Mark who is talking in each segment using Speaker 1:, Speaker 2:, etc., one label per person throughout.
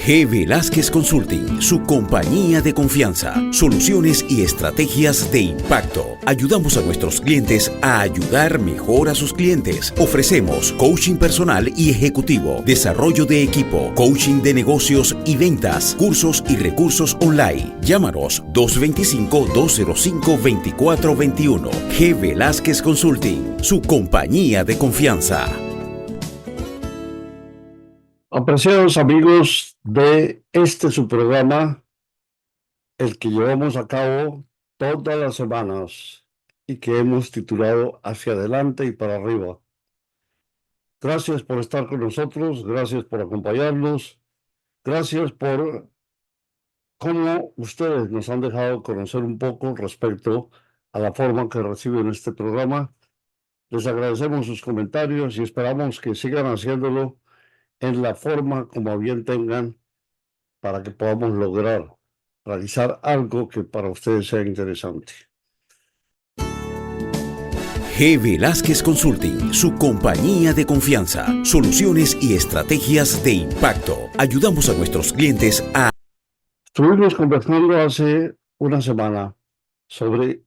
Speaker 1: G. Velázquez Consulting, su compañía de confianza. Soluciones y estrategias de impacto. Ayudamos a nuestros clientes a ayudar mejor a sus clientes. Ofrecemos coaching personal y ejecutivo, desarrollo de equipo, coaching de negocios y ventas, cursos y recursos online. Llámanos 225-205-2421. G. Velázquez Consulting, su compañía de confianza.
Speaker 2: Apreciados amigos de su programa, el que llevamos a cabo todas las semanas y que hemos titulado Hacia adelante y para arriba. Gracias por estar con nosotros, gracias por acompañarnos, gracias por cómo ustedes nos han dejado conocer un poco respecto a la forma que reciben este programa. Les agradecemos sus comentarios y esperamos que sigan haciéndolo en la forma como a bien tengan para que podamos lograr realizar algo que para ustedes sea interesante.
Speaker 1: G. Velázquez Consulting, su compañía de confianza. Soluciones y estrategias de impacto. Ayudamos a nuestros clientes a...
Speaker 2: Estuvimos conversando hace una semana sobre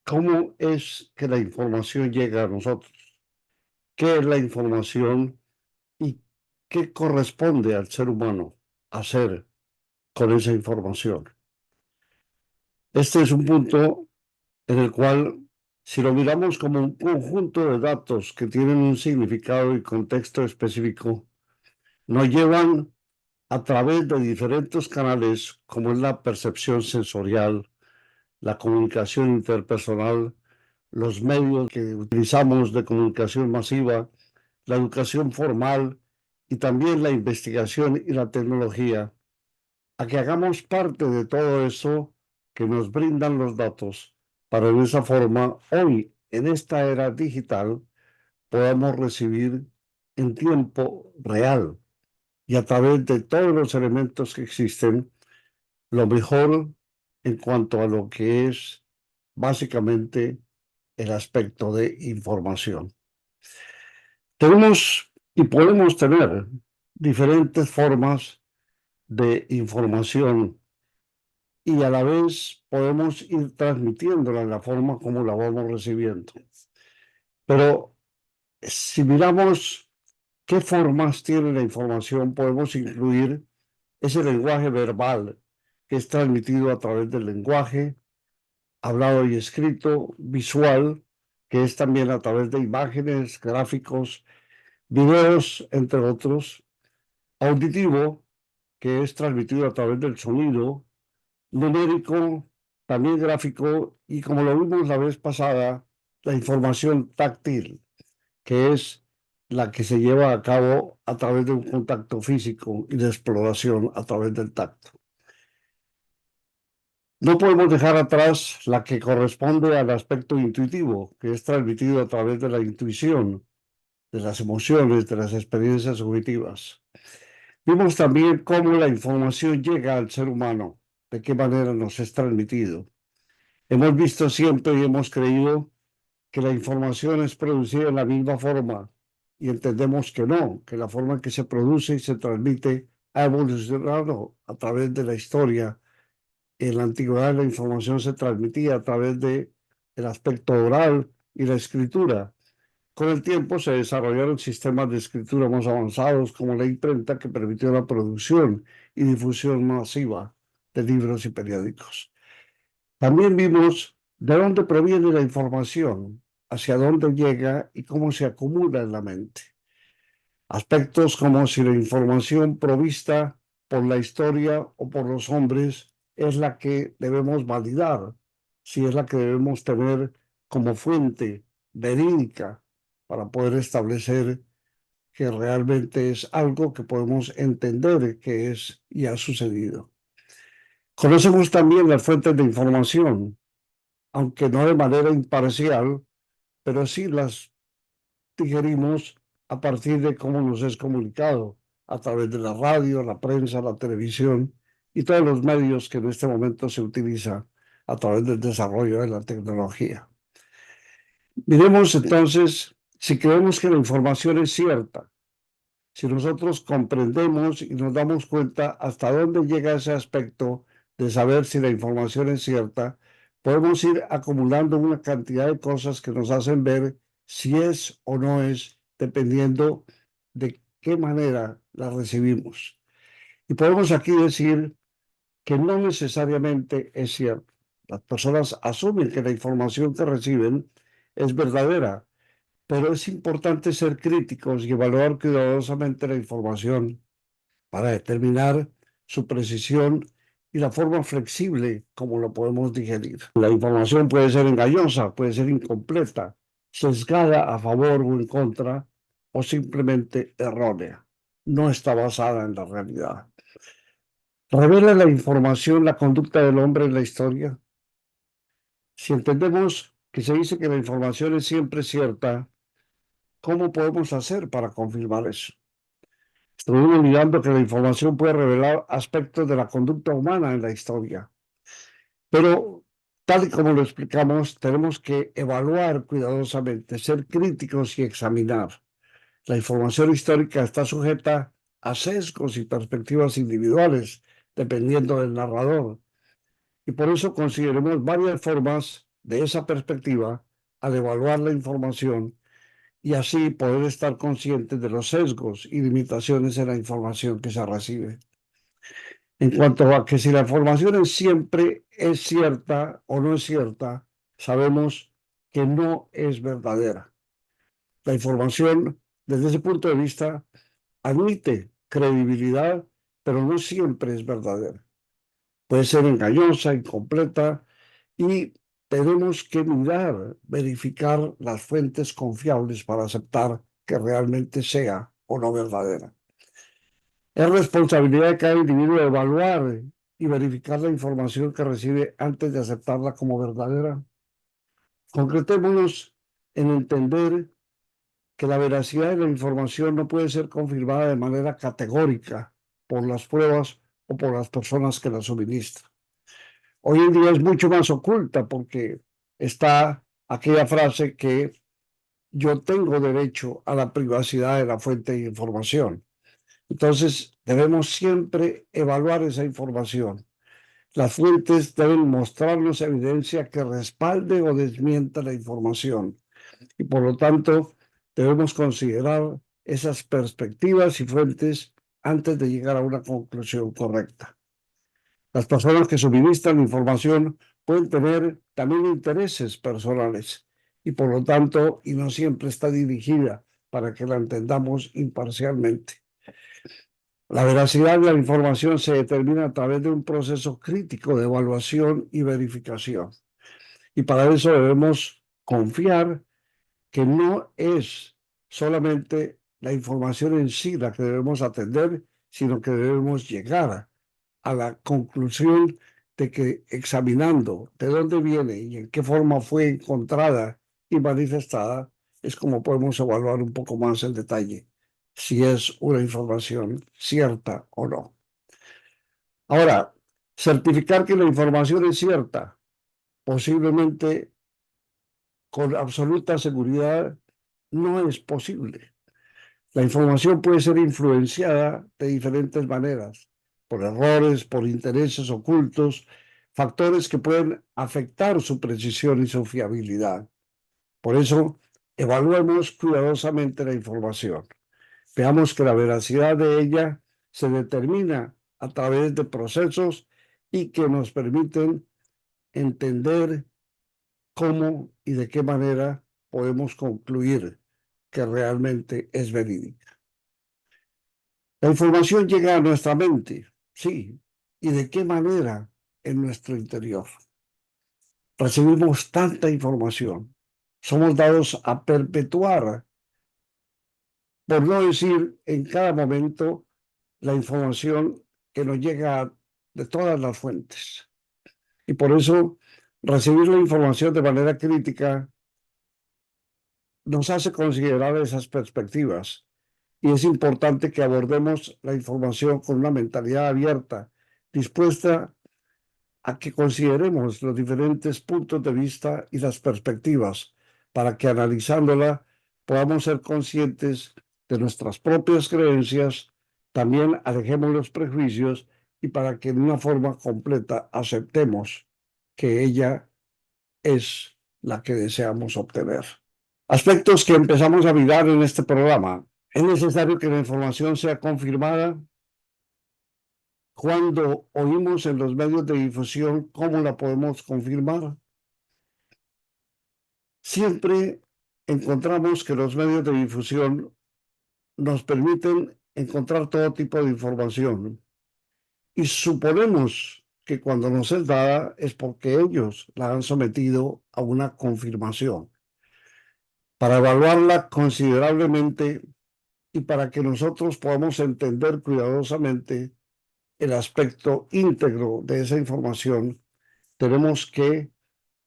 Speaker 2: cómo es que la información llega a nosotros, qué es la información y qué corresponde al ser humano hacer con esa información. Este es un punto en el cual, si lo miramos como un conjunto de datos que tienen un significado y contexto específico, nos llevan a través de diferentes canales, como es la percepción sensorial, la comunicación interpersonal, los medios que utilizamos de comunicación masiva, la educación formal y también la investigación y la tecnología, a que hagamos parte de todo eso que nos brindan los datos para de esa forma, hoy, en esta era digital, podamos recibir en tiempo real y a través de todos los elementos que existen, lo mejor en cuanto a lo que es básicamente el aspecto de información. Tenemos y podemos tener diferentes formas de información y a la vez podemos ir transmitiéndola en la forma como la vamos recibiendo. Pero si miramos qué formas tiene la información, podemos incluir ese lenguaje verbal que es transmitido a través del lenguaje hablado y escrito, visual, que es también a través de imágenes, gráficos, videos, entre otros, auditivo, que es transmitido a través del sonido, numérico, también gráfico, y como lo vimos la vez pasada, la información táctil, que es la que se lleva a cabo a través de un contacto físico y de exploración a través del tacto. No podemos dejar atrás la que corresponde al aspecto intuitivo, que es transmitido a través de la intuición, de las emociones, de las experiencias subjetivas. Vimos también cómo la información llega al ser humano, de qué manera nos es transmitido. Hemos visto siempre y hemos creído que la información es producida en la misma forma y entendemos que no, que la forma en que se produce y se transmite ha evolucionado a través de la historia. En la antigüedad la información se transmitía a través del aspecto oral y la escritura. Con el tiempo se desarrollaron sistemas de escritura más avanzados como la imprenta que permitió la producción y difusión masiva de libros y periódicos. También vimos de dónde proviene la información, hacia dónde llega y cómo se acumula en la mente. Aspectos como si la información provista por la historia o por los hombres es la que debemos validar, si es la que debemos tener como fuente verídica para poder establecer que realmente es algo que podemos entender que es y ha sucedido. Conocemos también las fuentes de información, aunque no de manera imparcial, pero sí las digerimos a partir de cómo nos es comunicado a través de la radio, la prensa, la televisión y todos los medios que en este momento se utilizan a través del desarrollo de la tecnología. Miremos entonces si creemos que la información es cierta, si nosotros comprendemos y nos damos cuenta hasta dónde llega ese aspecto de saber si la información es cierta, podemos ir acumulando una cantidad de cosas que nos hacen ver si es o no es, dependiendo de qué manera la recibimos. Y podemos aquí decir que no necesariamente es cierto. Las personas asumen que la información que reciben es verdadera, pero es importante ser críticos y evaluar cuidadosamente la información para determinar su precisión y la forma flexible como la podemos digerir. La información puede ser engañosa, puede ser incompleta, sesgada a favor o en contra, o simplemente errónea. No está basada en la realidad. ¿Revela la información la conducta del hombre en la historia? Si entendemos que se dice que la información es siempre cierta, ¿cómo podemos hacer para confirmar eso? Estuvimos olvidando que la información puede revelar aspectos de la conducta humana en la historia, pero tal y como lo explicamos, tenemos que evaluar cuidadosamente, ser críticos y examinar. La información histórica está sujeta a sesgos y perspectivas individuales, dependiendo del narrador, y por eso consideremos varias formas de esa perspectiva al evaluar la información y así poder estar conscientes de los sesgos y limitaciones en la información que se recibe. En cuanto a que si la información siempre es cierta o no es cierta, sabemos que no es verdadera. La información, desde ese punto de vista, admite credibilidad, pero no siempre es verdadera. Puede ser engañosa, incompleta, y tenemos que mirar, verificar las fuentes confiables para aceptar que realmente sea o no verdadera. Es responsabilidad de cada individuo evaluar y verificar la información que recibe antes de aceptarla como verdadera. Concretémonos en entender que la veracidad de la información no puede ser confirmada de manera categórica por las pruebas o por las personas que la suministran. Hoy en día es mucho más oculta porque está aquella frase que yo tengo derecho a la privacidad de la fuente de información. Entonces, debemos siempre evaluar esa información. Las fuentes deben mostrarnos evidencia que respalde o desmienta la información y por lo tanto debemos considerar esas perspectivas y fuentes antes de llegar a una conclusión correcta. Las personas que suministran información pueden tener también intereses personales y por lo tanto, y no siempre está dirigida para que la entendamos imparcialmente. La veracidad de la información se determina a través de un proceso crítico de evaluación y verificación. Y para eso debemos confiar que no es solamente la información en sí la que debemos atender, sino que debemos llegar a la conclusión de que examinando de dónde viene y en qué forma fue encontrada y manifestada, es como podemos evaluar un poco más en detalle si es una información cierta o no. Ahora, certificar que la información es cierta, posiblemente con absoluta seguridad, no es posible. La información puede ser influenciada de diferentes maneras, por errores, por intereses ocultos, factores que pueden afectar su precisión y su fiabilidad. Por eso, evaluemos cuidadosamente la información. Veamos que la veracidad de ella se determina a través de procesos y que nos permiten entender cómo y de qué manera podemos concluir que realmente es verídica. La información llega a nuestra mente, sí, y de qué manera en nuestro interior. Recibimos tanta información, somos dados a perpetuar, por no decir en cada momento, la información que nos llega de todas las fuentes. Y por eso recibir la información de manera crítica nos hace considerar esas perspectivas. Y es importante que abordemos la información con una mentalidad abierta, dispuesta a que consideremos los diferentes puntos de vista y las perspectivas, para que analizándola podamos ser conscientes de nuestras propias creencias, también alejemos los prejuicios y para que de una forma completa aceptemos que ella es la que deseamos obtener. Aspectos que empezamos a mirar en este programa. Es necesario que la información sea confirmada. Cuando oímos en los medios de difusión, ¿cómo la podemos confirmar? Siempre encontramos que los medios de difusión nos permiten encontrar todo tipo de información y suponemos que cuando nos es dada es porque ellos la han sometido a una confirmación. Para evaluarla considerablemente y para que nosotros podamos entender cuidadosamente el aspecto íntegro de esa información, tenemos que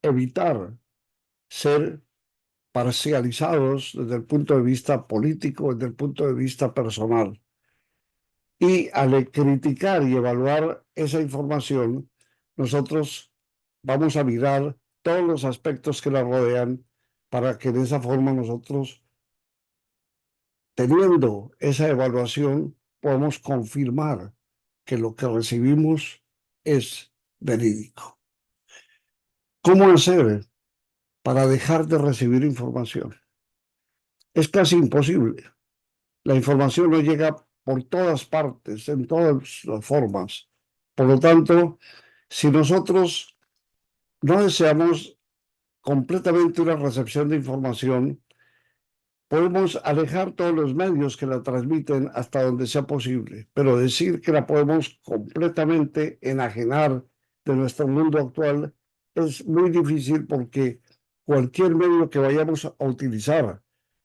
Speaker 2: evitar ser parcializados desde el punto de vista político, desde el punto de vista personal. Y al criticar y evaluar esa información, nosotros vamos a mirar todos los aspectos que la rodean para que de esa forma nosotros, teniendo esa evaluación, podamos confirmar que lo que recibimos es verídico. ¿Cómo hacer para dejar de recibir información? Es casi imposible. La información no llega por todas partes, en todas las formas. Por lo tanto, si nosotros no deseamos completamente una recepción de información, podemos alejar todos los medios que la transmiten hasta donde sea posible, pero decir que la podemos completamente enajenar de nuestro mundo actual es muy difícil porque cualquier medio que vayamos a utilizar,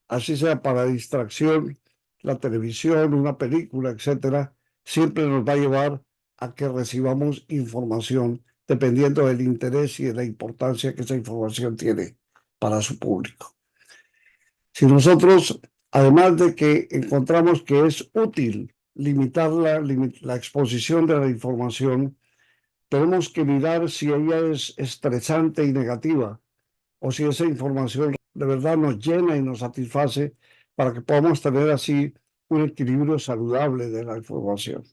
Speaker 2: así sea para distracción, la televisión, una película, etcétera, siempre nos va a llevar a que recibamos información dependiendo del interés y de la importancia que esa información tiene para su público. Si nosotros, además de que encontramos que es útil limitar la exposición de la información, tenemos que mirar si ella es estresante y negativa o si esa información de verdad nos llena y nos satisface para que podamos tener así un equilibrio saludable de la información.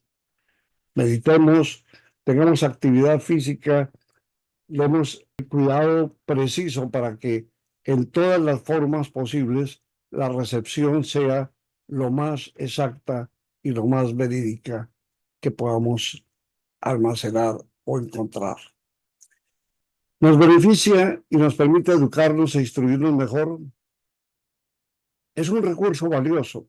Speaker 2: Meditemos, tengamos actividad física, demos cuidado preciso para que en todas las formas posibles la recepción sea lo más exacta y lo más verídica que podamos almacenar o encontrar. Nos beneficia y nos permite educarnos e instruirnos mejor. Es un recurso valioso.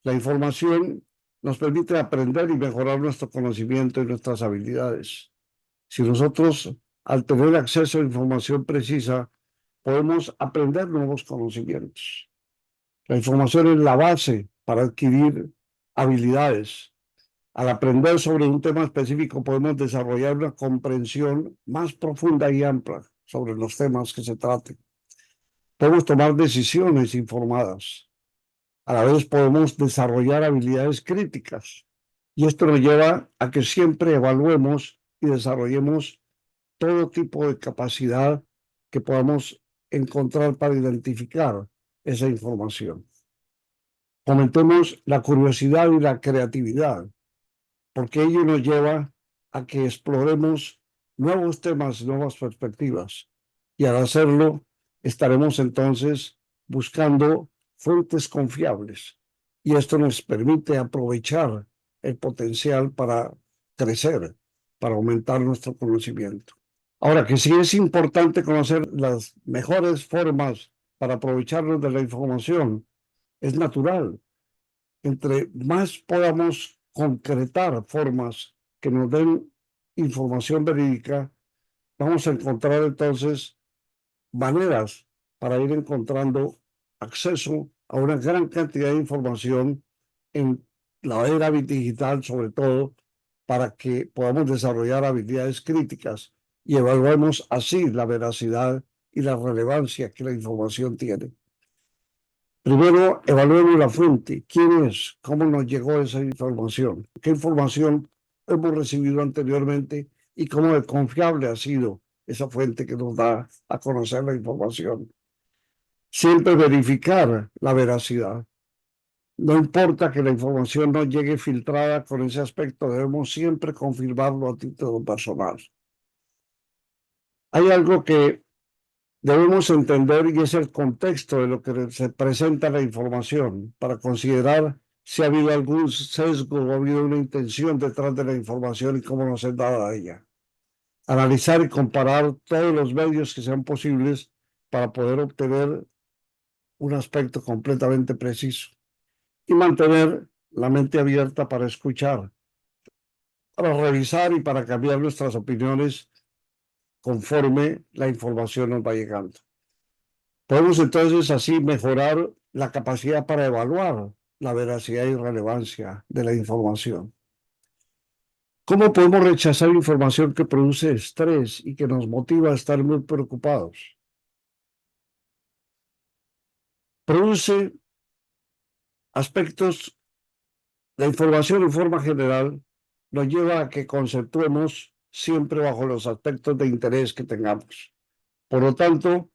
Speaker 2: La información nos permite aprender y mejorar nuestro conocimiento y nuestras habilidades. Si nosotros, al tener acceso a información precisa, podemos aprender nuevos conocimientos. La información es la base para adquirir habilidades. Al aprender sobre un tema específico, podemos desarrollar una comprensión más profunda y amplia sobre los temas que se traten. Podemos tomar decisiones informadas. A la vez podemos desarrollar habilidades críticas. Y esto nos lleva a que siempre evaluemos y desarrollemos todo tipo de capacidad que podamos encontrar para identificar esa información. Fomentemos la curiosidad y la creatividad, porque ello nos lleva a que exploremos nuevos temas, nuevas perspectivas. Y al hacerlo, estaremos entonces buscando fuentes confiables. Y esto nos permite aprovechar el potencial para crecer, para aumentar nuestro conocimiento. Ahora, que sí es importante conocer las mejores formas para aprovecharnos de la información, es natural. Entre más podamos concretar formas que nos den información verídica, vamos a encontrar entonces maneras para ir encontrando acceso a una gran cantidad de información en la era digital, sobre todo, para que podamos desarrollar habilidades críticas y evaluemos así la veracidad y la relevancia que la información tiene. Primero, evaluemos la fuente. ¿Quién es? ¿Cómo nos llegó esa información? ¿Qué información hemos recibido anteriormente? ¿Y cómo de confiable ha sido esa fuente que nos da a conocer la información? Siempre verificar la veracidad. No importa que la información no llegue filtrada con ese aspecto, debemos siempre confirmarlo a título personal. Hay algo que debemos entender y es el contexto de lo que se presenta la información para considerar si ha habido algún sesgo o ha habido una intención detrás de la información y cómo nos es dada a ella. Analizar y comparar todos los medios que sean posibles para poder obtener un aspecto completamente preciso y mantener la mente abierta para escuchar, para revisar y para cambiar nuestras opiniones conforme la información nos va llegando. Podemos entonces así mejorar la capacidad para evaluar la veracidad y relevancia de la información. ¿Cómo podemos rechazar información que produce estrés y que nos motiva a estar muy preocupados? Produce aspectos, la información en forma general nos lleva a que concentremos siempre bajo los aspectos de interés que tengamos. Por lo tanto,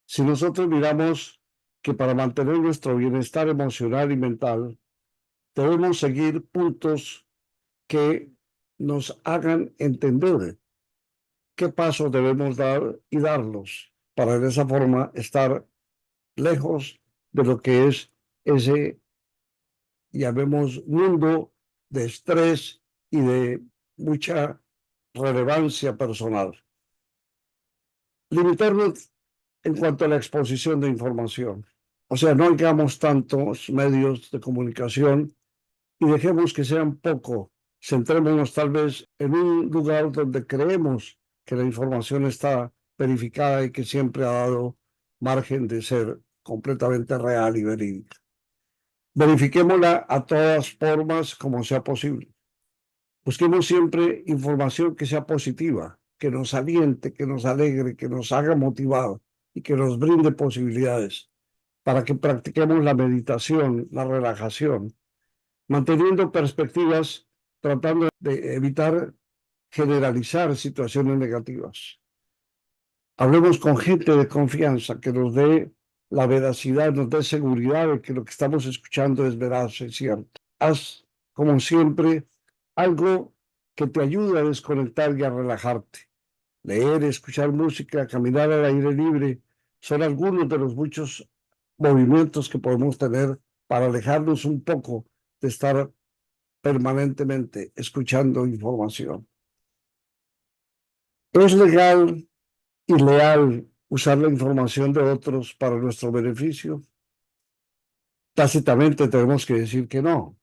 Speaker 2: si nosotros miramos que para mantener nuestro bienestar emocional y mental, debemos seguir puntos que nos hagan entender qué pasos debemos dar y darlos para de esa forma estar lejos de lo que es ese, llamemos, mundo de estrés y de mucha relevancia personal. Limitarnos en cuanto a la exposición de información. O sea, no hagamos tantos medios de comunicación y dejemos que sean poco. Centrémonos tal vez en un lugar donde creemos que la información está verificada y que siempre ha dado margen de ser completamente real y verídica. Verifiquémosla a todas formas como sea posible. Busquemos siempre información que sea positiva, que nos aliente, que nos alegre, que nos haga motivar y que nos brinde posibilidades para que practiquemos la meditación, la relajación, manteniendo perspectivas, tratando de evitar generalizar situaciones negativas. Hablemos con gente de confianza que nos dé la veracidad, nos dé seguridad de que lo que estamos escuchando es veraz, es cierto. Haz, como siempre, algo que te ayude a desconectar y a relajarte. Leer, escuchar música, caminar al aire libre, son algunos de los muchos movimientos que podemos tener para alejarnos un poco de estar permanentemente escuchando información. ¿Es legal y leal usar la información de otros para nuestro beneficio? Tácitamente tenemos que decir que no.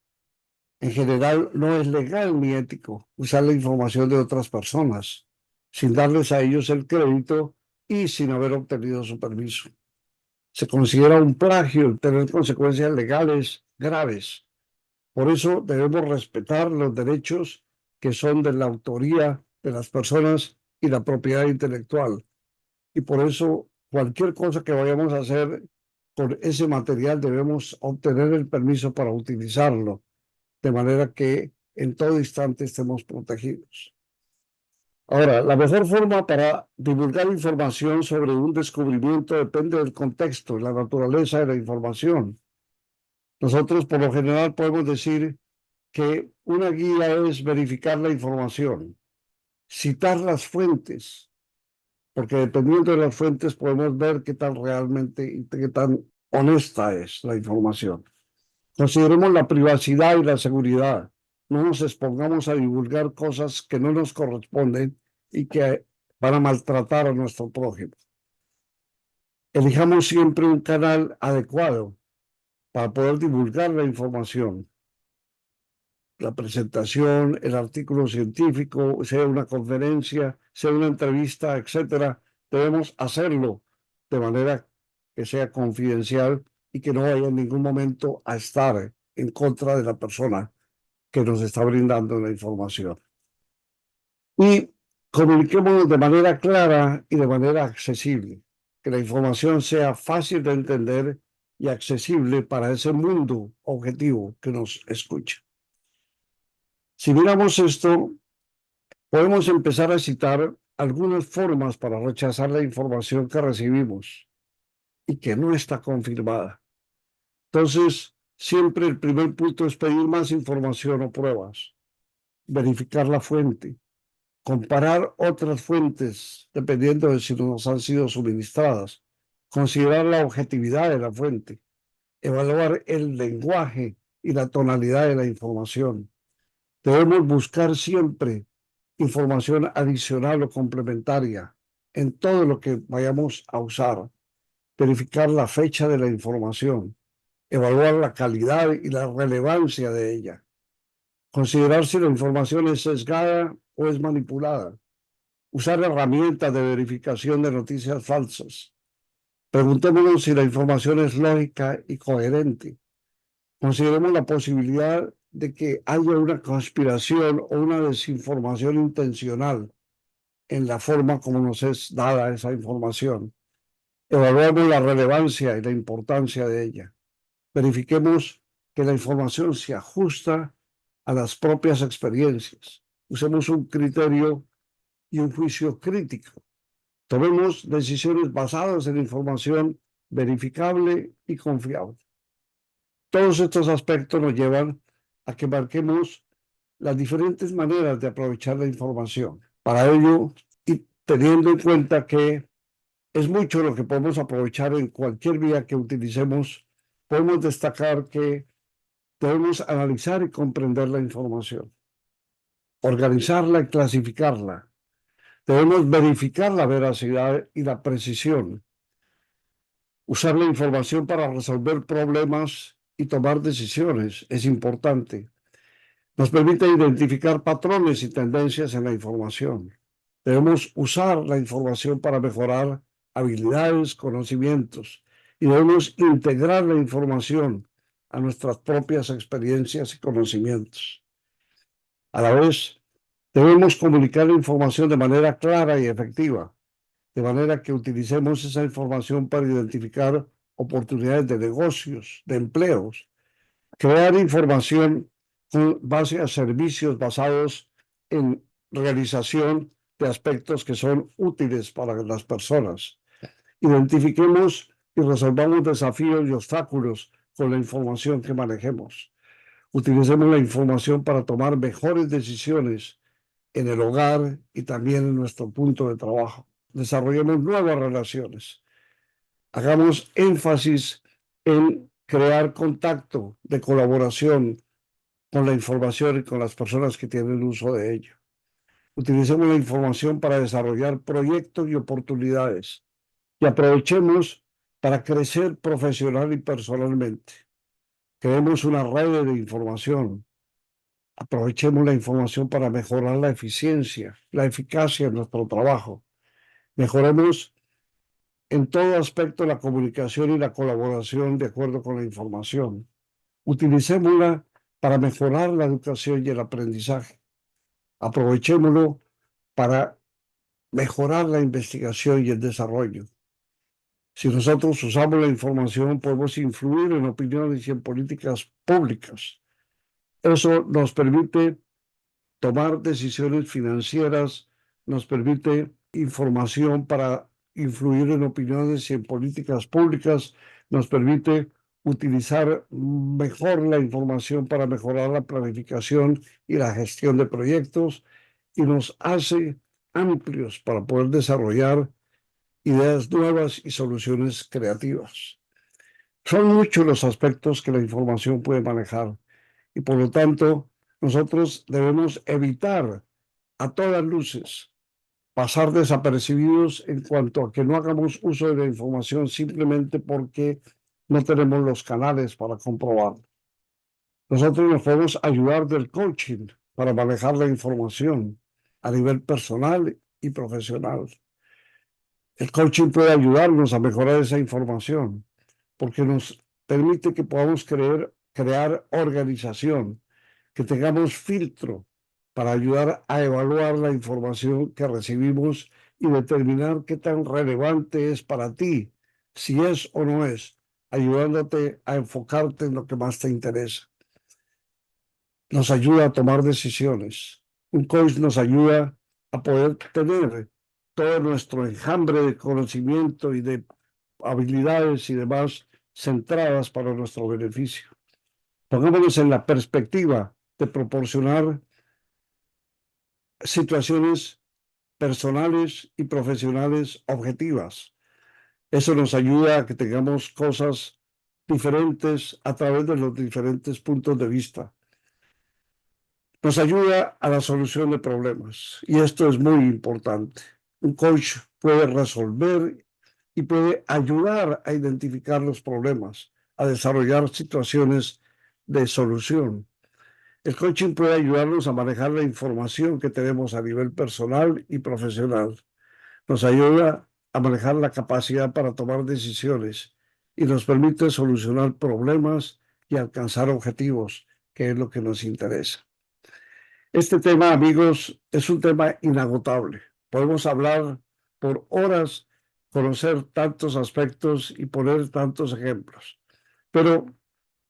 Speaker 2: En general, no es legal ni ético usar la información de otras personas sin darles a ellos el crédito y sin haber obtenido su permiso. Se considera un plagio tener consecuencias legales graves. Por eso debemos respetar los derechos que son de la autoría de las personas y la propiedad intelectual. Y por eso cualquier cosa que vayamos a hacer con ese material debemos obtener el permiso para utilizarlo, de manera que en todo instante estemos protegidos. Ahora, la mejor forma para divulgar información sobre un descubrimiento depende del contexto y la naturaleza de la información. Nosotros, por lo general, podemos decir que una guía es verificar la información, citar las fuentes, porque dependiendo de las fuentes podemos ver qué tan realmente y qué tan honesta es la información. Consideremos la privacidad y la seguridad. No nos expongamos a divulgar cosas que no nos corresponden y que van a maltratar a nuestro prójimo. Elijamos siempre un canal adecuado para poder divulgar la información. La presentación, el artículo científico, sea una conferencia, sea una entrevista, etcétera, debemos hacerlo de manera que sea confidencial y que no vaya en ningún momento a estar en contra de la persona que nos está brindando la información. Y comuniquémonos de manera clara y de manera accesible, que la información sea fácil de entender y accesible para ese mundo objetivo que nos escucha. Si miramos esto, podemos empezar a citar algunas formas para rechazar la información que recibimos y que no está confirmada. Entonces, Siempre el primer punto es pedir más información o pruebas, verificar la fuente, comparar otras fuentes dependiendo de si nos han sido suministradas, considerar la objetividad de la fuente, evaluar el lenguaje y la tonalidad de la información. Debemos buscar siempre información adicional o complementaria en todo lo que vayamos a usar, verificar la fecha de la información, evaluar la calidad y la relevancia de ella, considerar si la información es sesgada o es manipulada, usar herramientas de verificación de noticias falsas. Preguntémonos si la información es lógica y coherente. Consideremos la posibilidad de que haya una conspiración o una desinformación intencional en la forma como nos es dada esa información. Evaluemos la relevancia y la importancia de ella. Verifiquemos que la información se ajusta a las propias experiencias. Usemos un criterio y un juicio crítico. Tomemos decisiones basadas en información verificable y confiable. Todos estos aspectos nos llevan a que marquemos las diferentes maneras de aprovechar la información. Para ello, y teniendo en cuenta que es mucho lo que podemos aprovechar en cualquier vía que utilicemos, podemos destacar que debemos analizar y comprender la información, organizarla y clasificarla. Debemos verificar la veracidad y la precisión, usar la información para resolver problemas y tomar decisiones. Es importante. Nos permite identificar patrones y tendencias en la información. Debemos usar la información para mejorar habilidades, conocimientos, y debemos integrar la información a nuestras propias experiencias y conocimientos. A la vez, debemos comunicar la información de manera clara y efectiva, de manera que utilicemos esa información para identificar oportunidades de negocios, de empleos, crear información con base a servicios basados en realización de aspectos que son útiles para las personas. Identifiquemos y resolvamos desafíos y obstáculos con la información que manejemos. Utilicemos la información para tomar mejores decisiones en el hogar y también en nuestro punto de trabajo. Desarrollemos nuevas relaciones. Hagamos énfasis en crear contacto de colaboración con la información y con las personas que tienen uso de ello. Utilicemos la información para desarrollar proyectos y oportunidades y aprovechemos para crecer profesional y personalmente. Creemos una red de información. Aprovechemos la información para mejorar la eficiencia, la eficacia en nuestro trabajo. Mejoremos en todo aspecto la comunicación y la colaboración de acuerdo con la información. Utilicémosla para mejorar la educación y el aprendizaje. Aprovechémoslo para mejorar la investigación y el desarrollo. Si nosotros usamos la información, podemos influir en opiniones y en políticas públicas. Eso nos permite tomar decisiones financieras, nos permite información para influir en opiniones y en políticas públicas, nos permite utilizar mejor la información para mejorar la planificación y la gestión de proyectos y nos hace amplios para poder desarrollar ideas nuevas y soluciones creativas. Son muchos los aspectos que la información puede manejar y por lo tanto nosotros debemos evitar a todas luces pasar desapercibidos en cuanto a que no hagamos uso de la información simplemente porque no tenemos los canales para comprobarlo. Nosotros nos podemos ayudar del coaching para manejar la información a nivel personal y profesional. El coaching puede ayudarnos a mejorar esa información porque nos permite que podamos crear organización, que tengamos filtro para ayudar a evaluar la información que recibimos y determinar qué tan relevante es para ti, si es o no es, ayudándote a enfocarte en lo que más te interesa. Nos ayuda a tomar decisiones. Un coach nos ayuda a poder tener todo nuestro enjambre de conocimiento y de habilidades y demás centradas para nuestro beneficio. Pongámonos en la perspectiva de proporcionar situaciones personales y profesionales objetivas. Eso nos ayuda a que tengamos cosas diferentes a través de los diferentes puntos de vista. Nos ayuda a la solución de problemas y esto es muy importante. Un coach puede resolver y puede ayudar a identificar los problemas, a desarrollar situaciones de solución. El coaching puede ayudarnos a manejar la información que tenemos a nivel personal y profesional. Nos ayuda a manejar la capacidad para tomar decisiones y nos permite solucionar problemas y alcanzar objetivos, que es lo que nos interesa. Este tema, amigos, es un tema inagotable. Podemos hablar por horas, conocer tantos aspectos y poner tantos ejemplos. Pero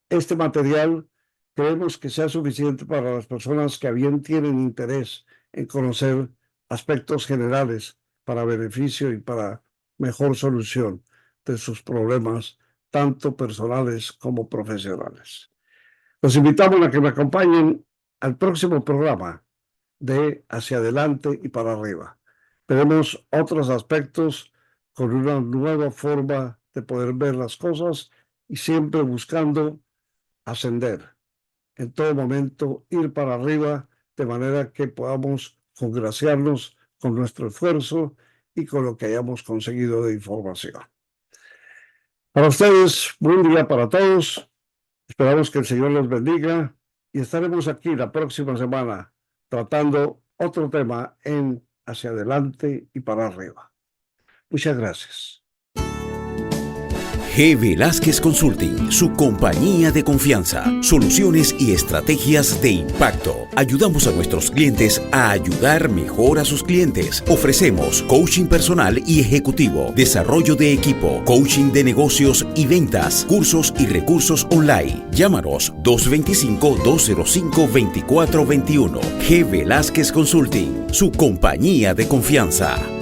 Speaker 2: este material creemos que sea suficiente para las personas que a bien tienen interés en conocer aspectos generales para beneficio y para mejor solución de sus problemas, tanto personales como profesionales. Los invitamos a que me acompañen al próximo programa de Hacia Adelante y para Arriba. Tenemos otros aspectos con una nueva forma de poder ver las cosas y siempre buscando ascender. En todo momento ir para arriba de manera que podamos congraciarnos con nuestro esfuerzo y con lo que hayamos conseguido de información. Para ustedes, buen día para todos. Esperamos que el Señor los bendiga y estaremos aquí la próxima semana tratando otro tema en Hacia Adelante y para Arriba. Muchas gracias.
Speaker 1: G. Velázquez Consulting, su compañía de confianza, soluciones y estrategias de impacto. Ayudamos a nuestros clientes a ayudar mejor a sus clientes. Ofrecemos coaching personal y ejecutivo, desarrollo de equipo, coaching de negocios y ventas, cursos y recursos online. Llámanos 225-205-2421. G. Velázquez Consulting, su compañía de confianza.